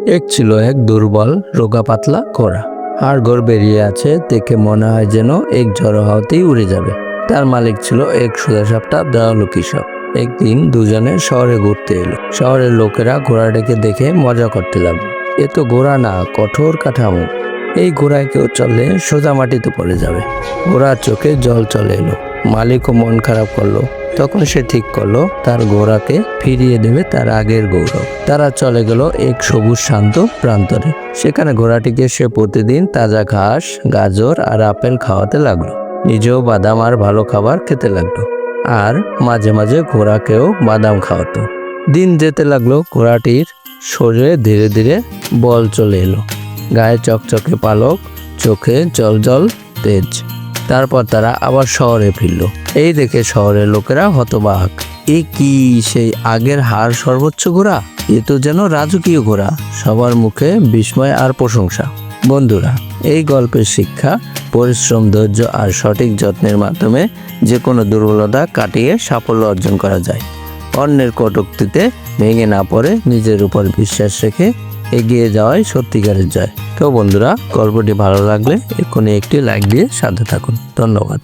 এক ছিল এক দুর্বল রোগা পাতলা ঘোড়া। হাড়গোড় বেরিয়ে আছে, দেখে মনে হয় যেন এক ঝড়ো হাওয়াতেই উড়ে যাবে। তার মালিক ছিল এক সোজাসাপটা দয়ালু কৃষক। একদিন দুজনে শহরে ঘুরতে এলো। শহরের লোকেরা ঘোড়াটাকে দেখে মজা করতে লাগলো। এ তো ঘোড়া না, কঠোর কাঠামো। এই ঘোড়ায় কেউ চললে সোজা মাটিতে পড়ে যাবে। ঘোড়ার চোখে জল চলে এলো। মালিকও মন খারাপ করলো। তখন সে ঠিক করলো তার ঘোড়াকে ফিরিয়ে দেবে তার আগের গৌরব। তারা চলে গেল এক সবুজ শান্ত প্রান্তরে। সেখানে ঘোড়াটিকে সে প্রতিদিন তাজা ঘাস, গাজর আর আপেল খাওয়াতে লাগলো। নিজেও বাদাম আর ভালো খাবার খেতে লাগলো। আর মাঝে মাঝে ঘোড়াকেও বাদাম খাওয়াতো। দিন যেতে লাগলো, ঘোড়াটির শরীরে ধীরে ধীরে বল চলে এলো। গায়ে চকচকে পালক, চোখে জল তেজ। তারপর তারা আবার শহরে ফিরল। এই দেখে শহরের লোকেরা হতবাক। এ কি সেই আগের হার সর্বোচ্চ ঘোড়া? এ তো যেন রাজকীয় ঘোড়া। সবার মুখে বিস্ময় আর প্রশংসা। বন্ধুরা, এই গল্পের শিক্ষা, পরিশ্রম, ধৈর্য আর সঠিক যত্নের মাধ্যমে যে কোনো দুর্বলতা কাটিয়ে সাফল্য অর্জন করা যায়। অন্যের কটূক্তিতে ভেঙে না পড়ে নিজের উপর বিশ্বাস রেখে এগিয়ে যাওয়াই সত্যিকারের জয়। তো বন্ধুরা, গল্পটি ভালো লাগলে এক্ষুনি একটি লাইক দিয়ে সাথে থাকুন। ধন্যবাদ।